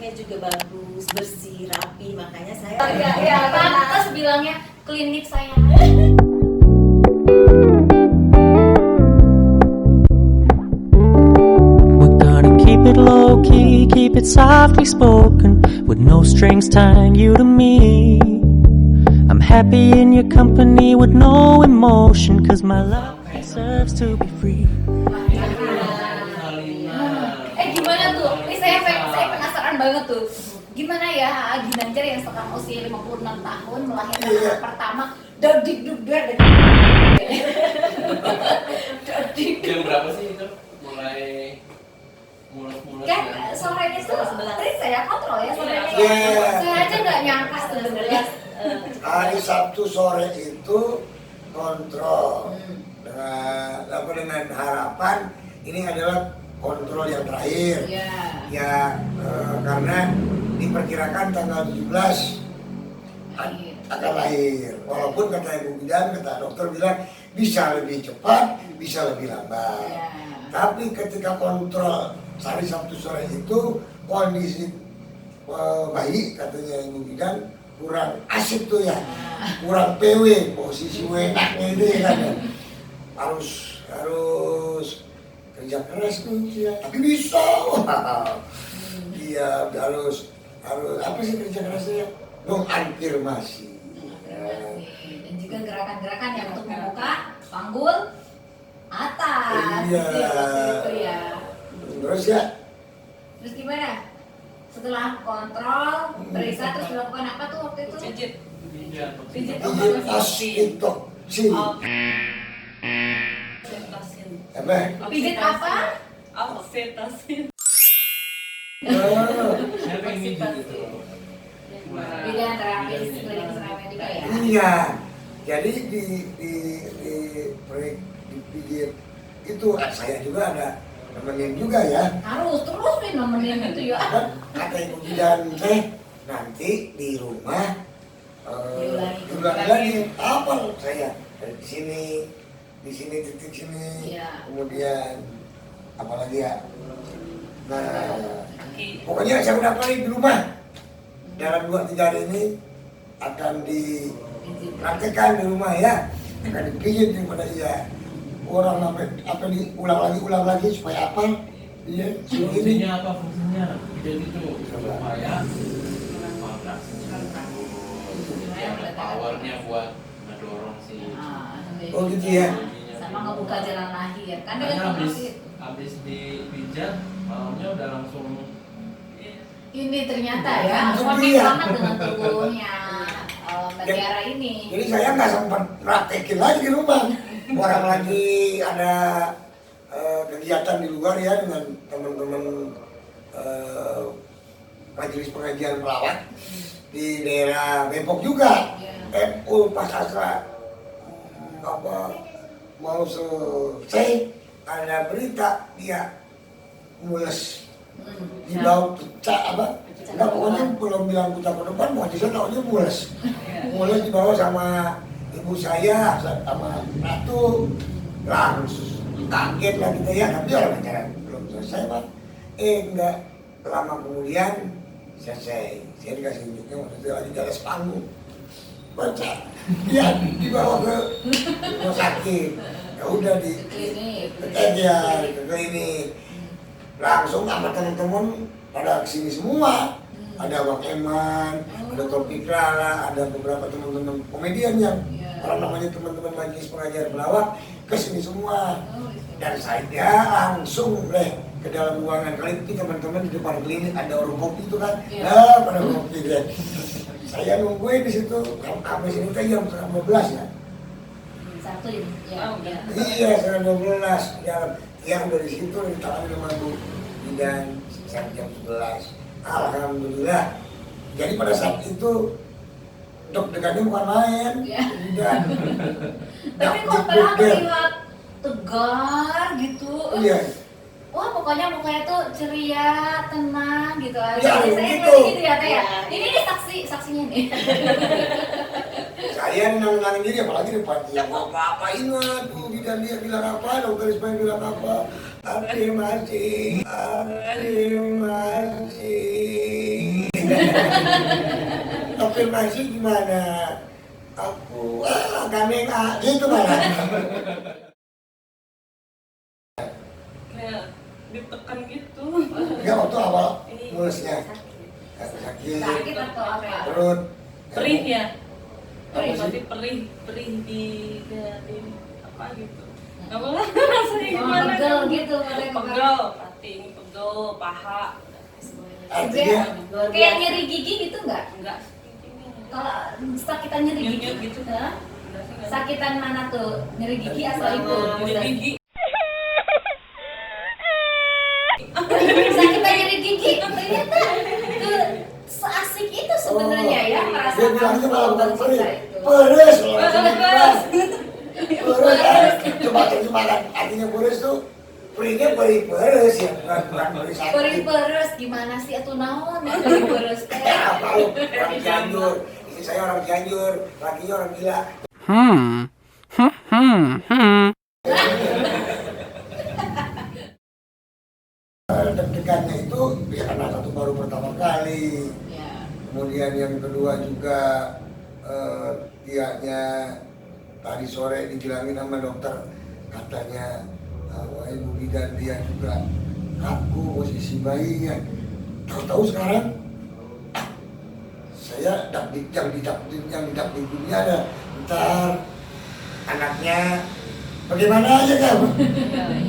anaknya juga bagus, bersih, rapi, makanya saya. Iya, terus bilangnya klinik saya. We're gonna keep it low key, keep it softly spoken, with no strings tying you to me. I'm happy in your company with no emotion, cause my love deserves to be free. Gimana tuh? Ini saya penasaran banget tuh. Gimana ya Ginanjar yang sekarang usia 56 tahun melahirkan anak pertama, dadik dugder. Jam berapa sih itu? Mulai Kan sorenya tuh tadi saya kontrol ya sorenya. Iya. Saya aja nggak nyangka sebenarnya. Hari Sabtu sore itu kontrol dengan harapan ini adalah kontrol yang terakhir. Iya. Ya karena diperkirakan tanggal 17 akan lahir. Walaupun kata Ibu Bidan, kata dokter bilang bisa lebih cepat, bisa lebih lambat. Iya. Tapi ketika kontrol hari Sabtu sore itu kondisi bayi katanya Ibu Bidan kurang asik tuh ya, kurang PW, posisi enaknya itu ya kan ya. Harus kerja keras tuh ya, tapi bisa. Iya harus apa sih kerja kerasnya? Mengafirmasi. Dan juga gerakan-gerakan yang untuk membuka panggul atas. Iya. Gitu ya. Terus ya? Terus gimana? Setelah kontrol, periksa terus dilakukan apa tuh waktu itu? Pijit. Pijit Pijit oksitosin. Oksitosin. Apa? Pijit apa? Oksitosin. siapa yang mijit itu? Bidang terapis klinik Seramedika ya? Iya. Jadi di pijit itu saya juga ada nemenin juga ya. Harus terus nih nemenin itu ya. Kan kata Ibu Bidan teh nanti di rumah diulangi lagi apa saya dari sini di sini titik sini Iya. kemudian apalagi ya. Nah pokoknya saya udah paling di rumah dalam 2-3 hari ini akan dipraktekkan di rumah ya, akan dipijit daripada iya orang apa diulang lagi supaya apa iya Fungsinya apa fungsinya? Jadi itu supaya powernya buat ngedorong si oh gitu ya. Sama ngebuka jalan lahir kan karena dengan habis dipijat malamnya udah langsung ini ternyata ya Itu connect dia. banget dengan tubuhnya Mbak Tiara ini. Jadi saya nggak sempat praktekin lagi di rumah. Orang lagi ada kegiatan di luar ya dengan teman-teman majelis pengajian pelawat di daerah Depok juga. MU pas asra mau selesai ada berita dia mules dibawa pecah apa? Enggak pokoknya belum bilang pecah ke depan mau saya tahunya mules dibawa sama ibu saya sama Ratu langsung kaget lah kita ya tapi orang acara belum selesai Pak enggak lama kemudian selesai saya dikasih unjuknya waktu itu lagi di atas panggung baca dia dibawa ke rumah sakit ya udah di klinik langsung sama teman-teman pada kesini semua ada Bang Eman, ada Topik Rara, ada beberapa teman-teman komedian yang orang namanya teman-teman majelis pengajar pelawak kesini semua dan saya langsung ke dalam ruangan kali itu teman-teman di depan klinik ada orang kopi itu kan pada kopi deh saya nungguin di situ sampai sini teh jam 12 ya Satu ya. iya setengah 12 yang dari situ ditangani sama Bu dan jam 11 alhamdulillah jadi pada saat itu deg-degannya bukan main dan tapi kok pernah terlihat tegar gitu iya wah pokoknya mukanya tuh ceria tenang gitu aja Ya, saya gitu. gitu ya Teh ya ini nih saksinya nih saya nenangin diri apalagi depan dia mau apa ingat Bu Bidan dia bilang apa dokter Ismail bilang apa afirmasi Konfirmasi gimana? Aku gandeng gitu malah. Kayak ditekan gitu. Enggak waktu awal mulusnya Sakit sakit, atau apa? perut. Perih ya. Perih. Berarti perih di apa gitu. Nggak boleh rasanya gimana? Pegel gitu, katanya Pegel, hati ini pegel, paha. Artinya Kayak nyeri gigi gitu nggak? Enggak. Kalau sakitan nyeri gigi Nyut-nyut gitu. Hah? Enggak sih, enggak. Sakitan mana tuh? Nyeri gigi atau itu? Nyeri gigi. Sakitan nyeri gigi ternyata tuh seasik itu sebenarnya ya dia merasakan bilangnya malah bukan cinta perih, itu. peres loh. Peres. Peres kan? Coba terjemahkan artinya peres tuh perihnya perih peres ya, bukan perih sakit. Perih-peres gimana sih atuh naon ya perih-peres teh? Apa lu orang Cianjur, istri saya orang Cianjur, lakinya orang gila. Deg-degannya itu ya karena satu baru pertama kali. Ya. Kemudian yang kedua juga pihaknya tadi sore dibilangin sama dokter katanya ibu bidan dia juga kaku posisi bayinya. Tahu-tahu sekarang saya yang didapdiknya ada ntar anaknya bagaimana aja kan.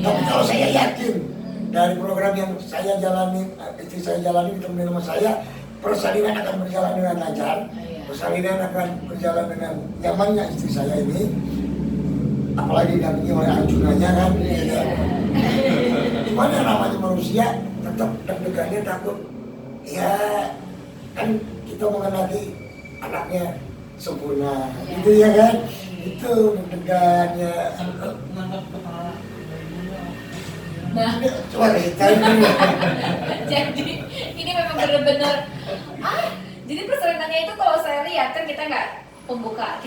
Tapi kalau saya yakin dari program yang saya jalani, istri saya jalani ditemenin sama saya, persalinan akan berjalan dengan lancar, persalinan akan berjalan dengan nyamannya istri saya ini, apalagi didampingi oleh Arjunanya kan. Cuman yang namanya manusia tetap deg-degannya takut, ya kan kita mengenali anaknya sempurna, gitu ya kan, itu deg-degannya. Nah, Coba kasih tahu dulu. jadi ini memang benar-benar jadi persalinannya itu kalau saya lihat kan kita nggak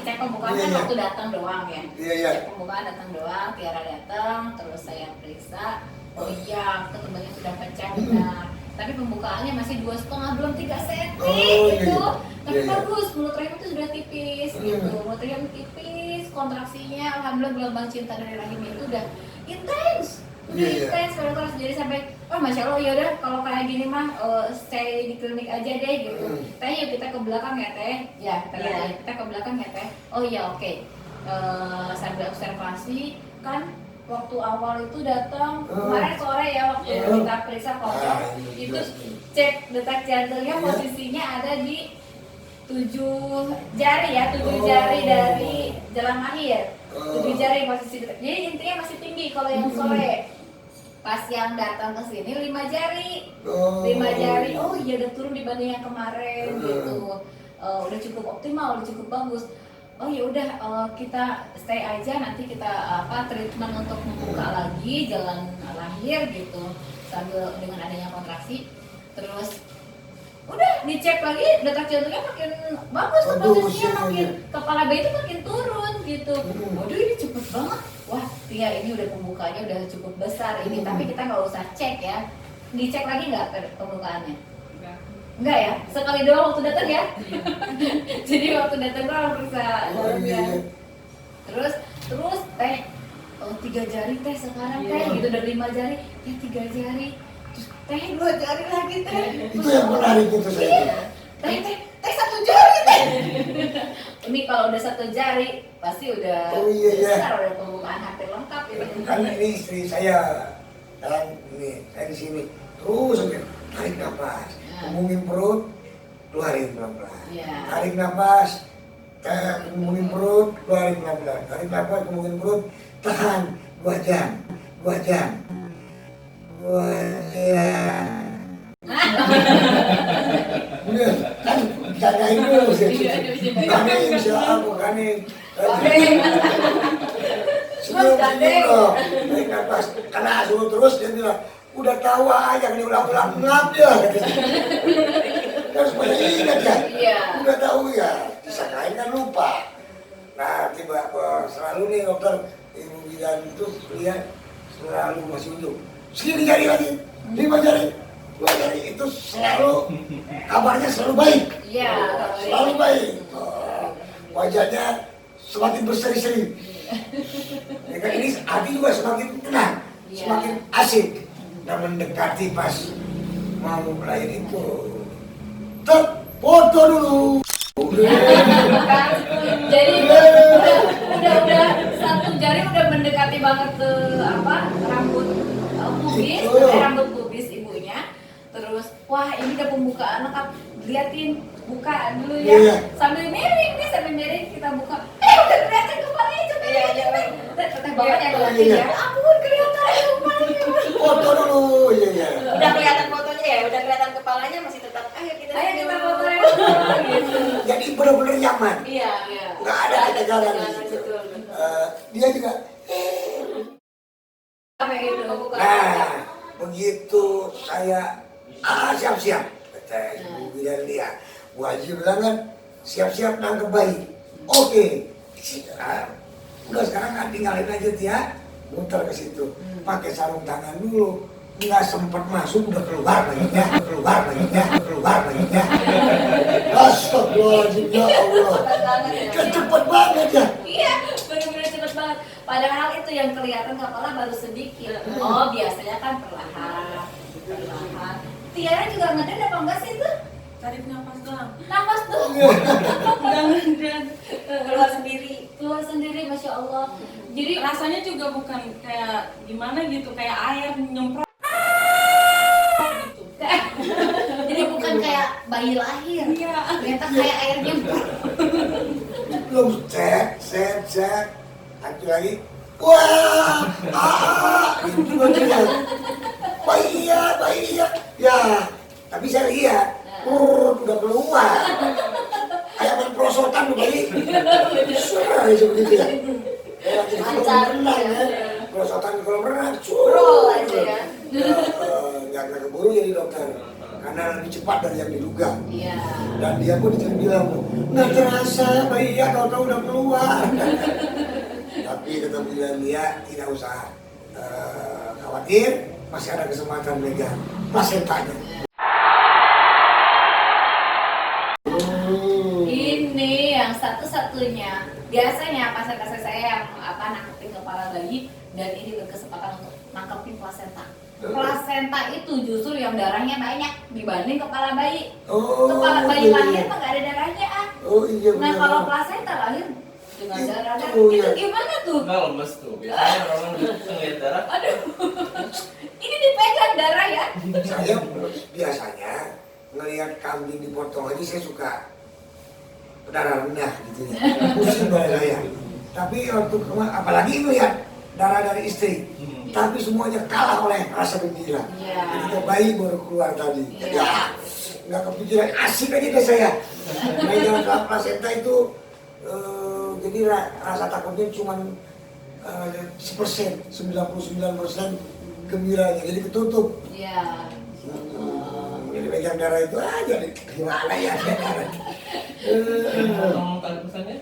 cek pembukaan kan Iya. waktu datang doang ya. Iya. Cek pembukaan datang doang, Tiara datang, terus saya periksa. Oh iya, ketebalnya sudah pecah benar. Tapi pembukaannya masih 2,5 belum 3 cm Oh, iya, gitu. iya. Tapi Iya, iya. bagus, mulut rahim itu sudah tipis gitu. Mulut rahim tipis, kontraksinya alhamdulillah gelombang cinta dari rahim itu udah intens. Udah Iya, iya. intens terus jadi sampai masya Allah ya udah kalau kayak gini mah stay di klinik aja deh gitu. Teh yuk kita ke belakang ya teh. Ya kita ke belakang ya teh. Oh iya oke. Sambil observasi kan waktu awal itu datang kemarin sore ya waktu kita periksa kontrol itu cek detak jantungnya posisinya ada di 7 jari ya 7 jari dari jalan akhir 7 jari posisi detak. Jadi intinya masih tinggi kalau yang sore. Pas yang datang ke sini 5 jari. 5 jari. Oh iya udah turun dibanding yang kemarin gitu. Udah cukup optimal, udah cukup bagus. Oh ya udah kita stay aja nanti kita treatment untuk membuka lagi jalan lahir gitu sambil dengan adanya kontraksi. Terus udah dicek lagi detak jantungnya makin bagus tuh posisinya makin kepala bayi itu makin turun gitu. Waduh ini cepet banget. Wah Tia ini udah pembukaannya udah cukup besar ini tapi kita nggak usah cek ya. Dicek lagi nggak pembukaannya? Enggak ya? Sekali doang waktu datang ya? Jadi waktu datang doang periksa dalamnya. Terus teh 3 jari teh sekarang teh gitu dari 5 jari teh 3 jari terus teh 2 jari lagi teh. Itu yang menarik itu saya. Teh 1 jari teh. Ini kalau udah 1 jari pasti udah besar udah pembukaan hampir lengkap ini. Kan ini istri saya dan ini saya di sini terus aja tarik nafas, kembungin perut, keluarin pelan-pelan. Tarik nafas, kembungin perut, keluarin pelan-pelan. Tarik nafas, kembungin perut, tahan 2 jam. Udah, kan jagain dulu sih. Gandeng insya Allah, gandeng. Senyum loh, tarik nafas. Karena suruh terus dia bilang, udah tahu aja, ini ulang-ulang ngap ya. Harus banyak ingat ya. Udah tahu ya, disangkain kan lupa. Nah, tiba selalu nih dokter ibu bidan itu lihat selalu masih unjuk. Segini jari lagi, 5 jari. Dua jari itu selalu kabarnya selalu baik. Iya. Selalu baik. Wajahnya semakin berseri-seri. Ya kan, ini hati juga semakin tenang, semakin asik. Dan mendekati pas mau lain itu. Tet, foto dulu. Jadi udah satu jari udah mendekati banget ke apa rambut pubis, rambut pubis ibunya. Terus wah ini udah pembukaan lengkap, liatin buka dulu ya. Iya. Sambil miring kita buka. Udah kelihatan kepalanya coba. Teteh banget ya kelihatan ya. Ampun kelihatan kepalanya. Foto dulu. Iya. Udah kelihatan fotonya ya, udah kelihatan kepalanya masih tetap ayo kita foto gitu. Jadi benar-benar nyaman. Iya. Nggak ada ketegangan di situ. Betul. Dia juga. Sampai gitu. Nah, begitu saya siap-siap, kata Ibu bilang dia, Bu Haji bilang kan siap-siap nangkep bayi. Oke, udah sekarang kan tinggalin aja dia, muter ke situ, pakai sarung tangan dulu. Nggak sempat masuk udah keluar bayinya. Astagfirullahaladzim, ya Allah. Kan cepet banget ya. Iya, benar-benar cepet banget. Padahal itu yang kelihatan kepala baru sedikit. Oh, biasanya kan perlahan. Tiara juga ngeden apa enggak sih tuh? Tarik nafas doang. Nafas tuh. Udah ngeden. Keluar sendiri, Masya Allah. Jadi Rasanya juga bukan kayak gimana gitu, kayak air nyemprot gitu. jadi bukan kayak bayi lahir. Iya. Ternyata kayak air nyemprot. Belum set. Satu lagi. Wah, itu dia. Bayi iya. Ya, tapi saya lihat, udah keluar. Kayak main prosotan tuh bayi. Suara seperti itu ya. Kayak di kolam renang ya. Prosotan di kolam renang. Roll aja ya. Nggak keburu jadi dokter. Karena lebih cepat dari yang diduga. Iya. Dan dia pun bilang, nggak terasa bayi ya, tahu-tahu udah keluar. Tapi tetap bilang dia tidak usah khawatir, masih ada kesempatan megang plasentanya. Ini yang satu-satunya. Biasanya pasien-pasien saya yang nangkepin kepala bayi dan ini berkesempatan untuk nangkepin plasenta. Plasenta itu justru yang darahnya banyak dibanding kepala bayi. Kepala bayi lahir mah nggak ada darahnya Oh iya Nah benar. kalau plasenta lahir dengan darah Itu itu ya. gimana tuh? Nggak lemes tuh. Biasanya orang ngeliat darah. Aduh, ini dipegang darah ya? Saya biasanya ngelihat kambing dipotong aja saya suka darah rendah gitu ya. Pusing badan saya. Tapi waktu apalagi ngelihat darah dari istri. Tapi semuanya kalah oleh rasa gembira. Iya. Ketika bayi baru keluar tadi. Iya. Ya, nggak kepikiran asik aja deh saya. Megang plasenta itu jadi rasa takutnya cuma 1%, 99% gembiranya. Jadi ketutup. Iya. Jadi pegang darah itu aja gimana ya? Potong tali pesannya?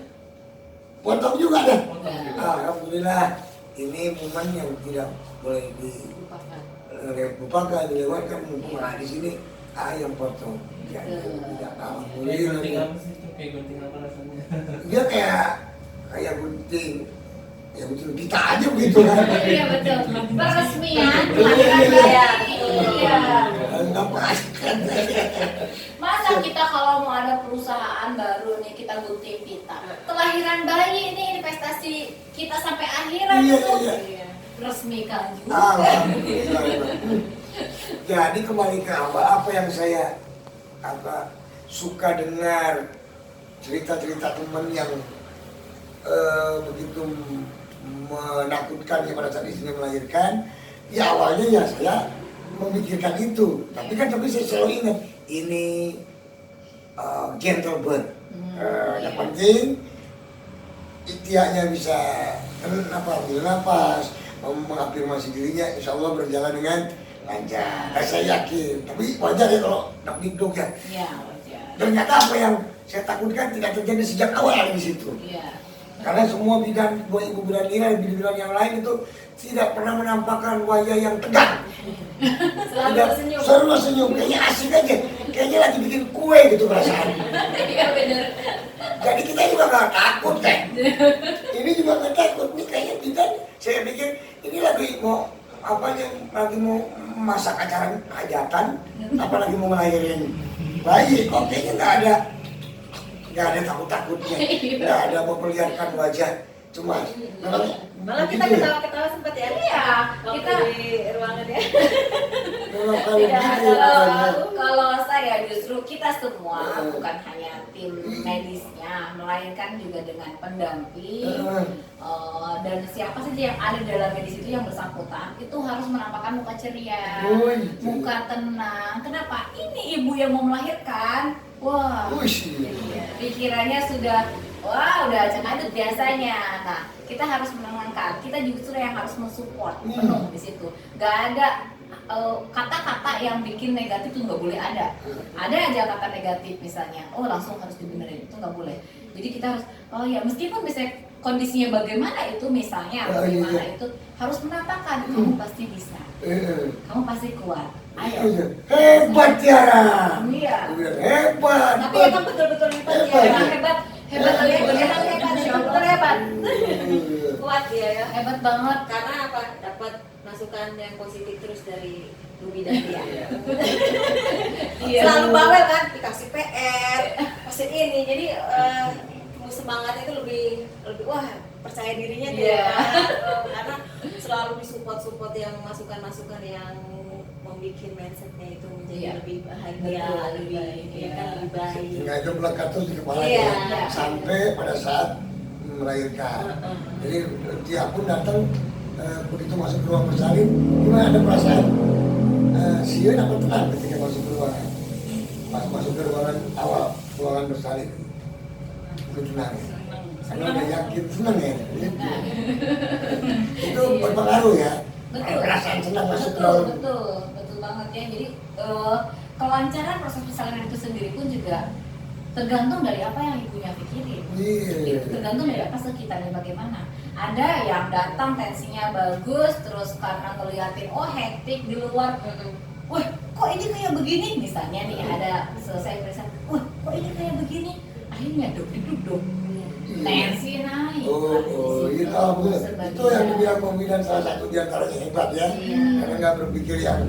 Potong juga dah. Potong juga. Alhamdulillah ini momen yang tidak boleh dilupakan, dilewatkan mumpung di sini yang potong. Ya, tidak alhamdulillah. Gunting apa sih itu? Kayak gunting apa rasanya? Dia kayak gunting, ya gunting pita aja begitu kan. Iya betul. Peresmian Iya. bayi. Iya. Nggak pas kan. Masa kita kalau mau ada perusahaan baru nih kita gunting pita. Kelahiran bayi ini investasi kita sampai akhirat Iya, tuh. iya. Resmikan juga. Alhamdulillah. Jadi kembali ke apa yang saya suka dengar cerita-cerita teman yang begitu menakutkan ya pada saat istrinya melahirkan. Ya awalnya ya saya memikirkan itu, tapi saya selalu ingat ini gentle bird. Yang penting ikhtiarnya bisa ambil nafas, mengafirmasi dirinya, insya Allah berjalan dengan lancar. Dan saya yakin, tapi wajar ya kalau dikduk ya. Iya wajar. Ternyata apa yang saya takutkan tidak terjadi sejak awal di situ. Iya. Karena semua bidan, ibu bidan Ira dan bidan yang lain itu tidak pernah menampakkan wajah yang tegang. Selalu Tidak, tersenyum. selalu senyum, kayaknya asik aja. Kayaknya lagi bikin kue gitu perasaan. Iya bener. Jadi kita juga gak takut kan. Ini juga gak takut. Ini kayaknya bidan, saya pikir ini lagi mau apa yang lagi mau masak acara hajatan, apalagi mau ngelahirin bayi. Kok kayaknya nggak ada takut-takutnya, nggak ada memperlihatkan wajah, cuma memang Malah kita begitu ya. ketawa-ketawa sempat ya. Iya, Waktu kita di ruangan ya. Memang kalau tidak begitu kalau saya justru kita semua bukan hanya tim medisnya, melainkan juga dengan pendamping dan siapa saja yang ada dalam medis itu yang bersangkutan itu harus menampakkan muka ceria, muka tenang. Kenapa? Ini ibu yang mau melahirkan, wah, pikirannya sudah udah acak-acak biasanya. Nah, kita harus menenangkan. Kita justru yang harus mensupport penuh di situ. Gak ada kata-kata yang bikin negatif itu nggak boleh ada. Ada aja kata negatif misalnya, langsung harus dibenerin, itu nggak boleh. Jadi kita harus, ya meskipun misalnya kondisinya bagaimana itu misalnya, bagaimana itu harus menatakan, kamu pasti bisa, kamu pasti kuat. Ayo. Hebat Tiara. Iya. Hebat. Tapi emang betul-betul hebat ya. Emang hebat kalian beneran hebat, betul hebat. Kuat dia ya. Hebat banget. Karena apa? Dapat masukan yang positif terus dari Ruby dan dia. Iya. Selalu bawel kan, dikasih PR, kasih ini. Jadi semangat itu lebih wah, percaya dirinya dia. Karena selalu disupport yang masukan-masukan yang membuat mindsetnya itu menjadi lebih bahagia, lebih baik. Sehingga itu melekat tuh di kepala Iya. dia sampai pada saat melahirkan. Jadi dia pun datang begitu masuk ke ruang bersalin, gimana ada perasaan siun apa tenang ketika masuk ke ruangan. Pas masuk ke ruangan awal, ruangan bersalin, itu tenang. Karena udah yakin senang ya. Itu berpengaruh ya. Betul. Perasaan senang masuk ke dalam. Betul banget ya. Jadi kelancaran proses persalinan itu sendiri pun juga tergantung dari apa yang ibunya pikirin. Iya. Tergantung dari apa sekitarnya bagaimana. Ada yang datang tensinya bagus, terus karena ngeliatin hektik di luar, wah kok ini kayak begini, misalnya nih ada selesai periksa, wah kok ini kayak begini, akhirnya duduk tensi naik. Itu alhamdulillah. Itu yang dibilang pembinaan salah satu di antaranya hebat ya. Karena nggak berpikir yang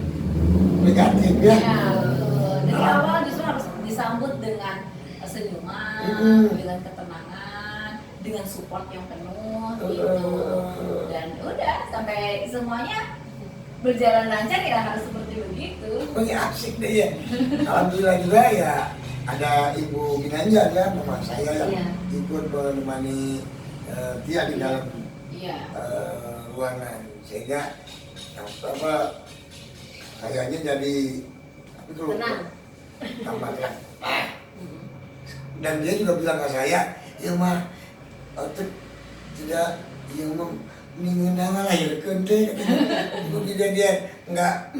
negatif ya. Betul. Dari awal justru harus disambut dengan senyuman, dengan ketenangan, dengan support yang penuh gitu. Dan udah sampai semuanya berjalan lancar ya harus seperti begitu. Ini asik deh ya. Alhamdulillah juga ya ada Ibu Ginanjar ya, mama saya yang ikut menemani dia di dalam ruangan, sehingga apa kayaknya jadi tambah ya. Dan dia juga bilang ke saya, ya mah tidak yang mengenang lahirkan teh, kemudian dia nggak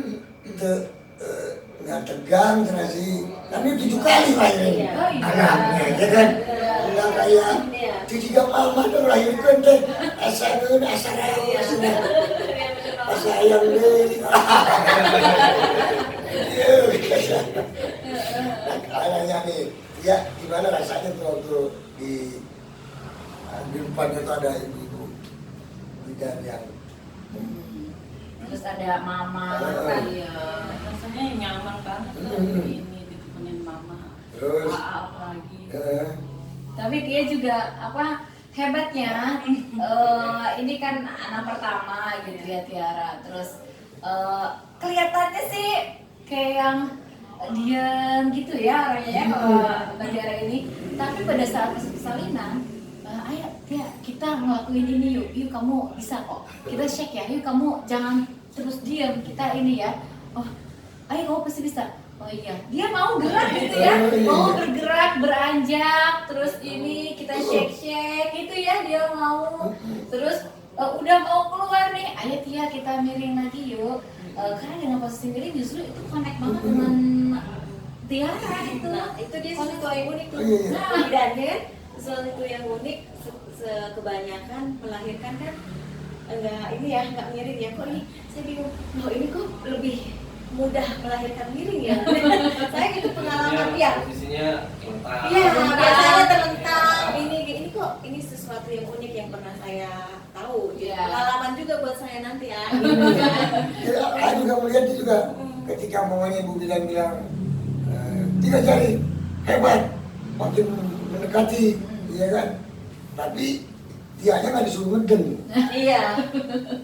tegang terasi, tapi 7 kali lahirnya anaknya, ya kan? Nggak kayak 3 mama tuh lahirkan teh, asal sayang deh. Kayaknya nih, ya gimana rasanya tuh waktu di depannya tuh ada ibu-ibu bidan yang terus ada mama, rasanya nyaman banget ini ditemenin mama. terus Apalagi. tapi dia juga hebatnya ini kan anak pertama gitu ya Tiara, terus kelihatannya sih kayak yang diam gitu ya orangnya ya kalau Mbak Tiara ini, tapi pada saat persalinan ayo Tia kita ngelakuin ini yuk kamu bisa kok, kita shake ya, yuk kamu jangan terus diam, kita ini ya, ayo kamu pasti bisa. Oh iya, dia mau gerak gitu ya, mau bergerak, beranjak, terus ini kita shake gitu ya, dia mau. Terus udah mau keluar nih, ayo Tia kita miring lagi yuk. Karena dengan posisi miring justru itu connect banget dengan Tiara itu. Nah, itu dia sesuatu yang unik tuh. Iya. Bidannya sesuatu yang unik kebanyakan melahirkan kan enggak ini ya, enggak miring ya, kok ini saya bingung, loh ini kok lebih mudah melahirkan miring ya. Saya gitu pengalaman ya. Posisinya lentang. Iya, biasanya terlentang. Ini kok ini sesuatu yang unik yang pernah saya tahu. Jadi Iya. pengalaman juga buat saya nanti ya. Ya, saya juga melihat itu juga ketika mamanya ibu bilang tidak cari hebat, makin mendekati, ya kan. Tapi dia nggak disuruh ngeden, Iya.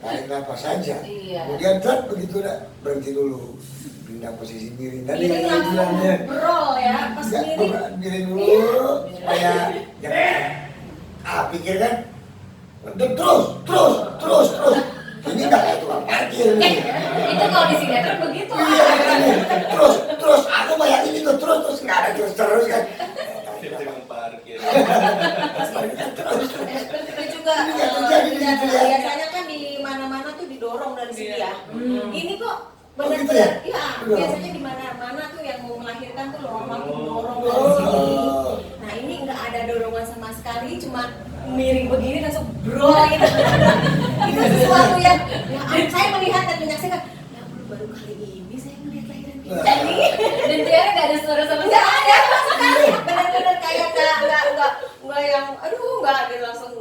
tarik nafas saja. Iya. Kemudian begitu udah berhenti dulu, pindah posisi miring. Tadi Ini yang saya langsung bilangnya, roll ya, pas enggak, miring. miring dulu supaya jangan pikir kan, terus. Ini nggak kayak tukang parkir nih. Itu kalau di sinetron begitu. Iya, ini. Terus, aku bayangin itu terus nggak ada terus kan. Tukang parkir. Itu juga Ini nggak terjadi di situ ya. biasanya kan di mana-mana tuh didorong dari sini Iya. ya. Ini kok Oh, gitu benar-benar, ya? ya biasanya di mana-mana tuh yang mau melahirkan tuh lorong dorong dari sini. Oh. Nah ini nggak ada dorongan sama sekali, cuma miring begini langsung bro gitu. Itu sesuatu yang saya melihat dan menyaksikan. Ya ampun, baru kali ini saya melihat lahiran kayak gini. Dan Tiara nggak ada suara sama Nggak sekali. ada sama sekali, benar-benar kayak nggak yang aduh nggak gitu langsung